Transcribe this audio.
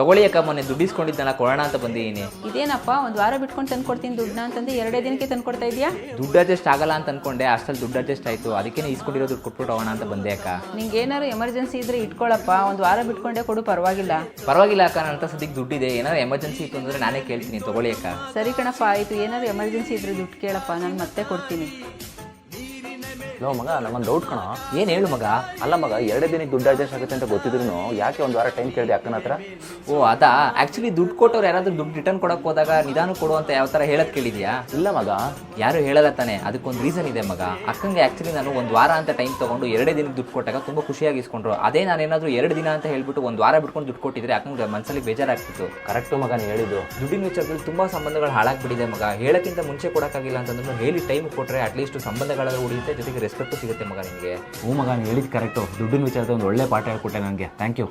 ತಗೊಳ್ಳಿ ಅಕ್ಕ, ಮೊನ್ನೆ ದುಡ್ಡು ಇಸ್ಕೊಂಡಿದ್ದಲ್ಲ ಕೊಡೋಣ ಅಂತ ಬಂದಿದ್ದೀನಿ. ಇದೇನಪ್ಪ ಒಂದು ವಾರ ಬಿಟ್ಕೊಂಡು ತಂದು ಕೊಡ್ತೀನಿ ದುಡ್ಡನ್ನ ಅಂತಂದು 2 ದಿನಕ್ಕೆ ತಂದು ಕೊಡ್ತಾ ಇದೆಯಾ? ದುಡ್ಡು ಅಡ್ಜಸ್ಟ್ ಆಗಲ್ಲ ಅಂತ ಅನ್ಕೊಂಡೆ, ಅಷ್ಟಲ್ಲಿ ದುಡ್ಡು ಅಡ್ಜಸ್ಟ್ ಆಯಿತು. ಅದಕ್ಕೆ ಇಸ್ಕೊಂಡಿರೋ ದುಡ್ಡು ಕೊಟ್ಬಿಟ್ಟು ಹೋಗೋಣ ಅಂತ ಬಂದೆ ಅಕ್ಕ. ನಿಂಗೆ ಏನಾರು ಎಮರ್ಜೆನ್ಸಿ ಇದ್ರೆ ಇಟ್ಕೊಳ್ಳಪ್ಪ, ಒಂದು ವಾರ ಬಿಟ್ಕೊಂಡೆ ಕೊಡು, ಪರವಾಗಿಲ್ಲ. ಪರವಾಗಿಲ್ಲ ಅಕ್ಕ, ನನ್ನ ಹತ್ರ ಸದ್ಯಕ್ಕೆ ದುಡ್ಡಿದೆ. ಏನಾದ್ರು ಎಮರ್ಜೆನ್ಸಿ ಇತ್ತು ಅಂದರೆ ನಾನೇ ಕೇಳ್ತೀನಿ, ತಗೊಳ್ಳಿ ಅಕ್ಕ. ಸರಿ ಕಣಪ್ಪ, ಆಯಿತು. ಏನಾದ್ರು ಎಮರ್ಜೆನ್ಸಿ ಇದ್ರೆ ದುಡ್ಡು ಕೇಳಪ್ಪ, ನಾನು ಮತ್ತೆ ಕೊಡ್ತೀನಿ. ಲೋ ಮಗ, ನಮ್ಮನ್ನು ಡೌಟ್ ಕಣ. ಏನು ಹೇಳು ಮಗ? ಅಲ್ಲ ಮಗ, 2 ದಿನಕ್ಕೆ ದುಡ್ಡು ಅಡ್ಜಸ್ಟ್ ಆಗುತ್ತೆ ಅಂತ ಗೊತ್ತಿದ್ರು ಯಾಕೆ ಒಂದು ವಾರ ಟೈಮ್ ಕೇಳಿದೆ ಅಕ್ಕನ ಹತ್ರ? ಓ ಅದಾ, ಆ್ಯಕ್ಚುಲಿ ದುಡ್ಡು ಕೊಟ್ಟವ್ರು ಯಾರಾದರೂ ದುಡ್ಡು ರಿಟರ್ನ್ ಕೊಡೋಕೆ ಹೋದಾಗ ನಿಧಾನ ಕೊಡು ಅಂತ ಯಾವ ಥರ ಹೇಳೋದು ಕೇಳಿದ್ಯಾ? ಇಲ್ಲ ಮಗ, ಯಾರು ಹೇಳಲ್ಲ ತಾನೆ. ಅದಕ್ಕೊಂದು ರೀಸನ್ ಇದೆ ಮಗ. ಅಕ್ಕಂಗೆ ಆ್ಯಕ್ಚುಲಿ ನಾನು 1 ವಾರ ಅಂತ ಟೈಮ್ ತೊಗೊಂಡು 2 ದಿನಕ್ಕೆ ದುಡ್ಡು ಕೊಟ್ಟಾಗ ತುಂಬ ಖುಷಿಯಾಗಿ ಇಸ್ಕೊಂಡ್ರು. ಅದೇ ನಾನೇನಾದರೂ 2 ದಿನ ಅಂತ ಹೇಳ್ಬಿಟ್ಟು 1 ವಾರ ಬಿಟ್ಕೊಂಡು ದುಡ್ಡು ಕೊಟ್ಟಿದ್ರೆ ಅಕ್ಕಂಗೆ ಮನಸ್ಸಲ್ಲಿ ಬೇಜಾರಾಗ್ತಿತ್ತು. ಕರೆಕ್ಟು ಮಗ ನೀ ಹೇಳಿದ್ದು. ದುಡ್ಡಿನ ವಿಚಾರದಲ್ಲಿ ತುಂಬ ಸಂಬಂಧಗಳು ಹಾಳಾಗ್ಬಿಟ್ಟಿದೆ ಮಗ. ಹೇಳೋಕ್ಕಿಂತ ಮುಂಚೆ ಕೊಡೋಕ್ಕಾಗಿಲ್ಲ ಅಂತಂದ್ರೆ ಹೇಳಿ ಟೈಮ್ ಕೊಟ್ಟರೆ ಅಟ್ಲೀಸ್ಟ್ ಸಂಬಂಧಗಳೆಲ್ಲ ಉಳಿಯುತ್ತೆ, ಜೊತೆಗೆ ರೆಸ್ಪೆಕ್ಟು ಸಿಗುತ್ತೆ ಮಗ ನಿಮಗೆ. ಹ್ಞೂ ಮಗ, ನೀ ಹೇಳಿದ್ದು ಕರೆಕ್ಟು. ದುಡ್ಡಿನ ವಿಚಾರದ ಒಂದು ಒಳ್ಳೆ ಪಾಠ ಹೇಳ್ಕೊಟ್ಟೆ ನನಗೆ. Thank you.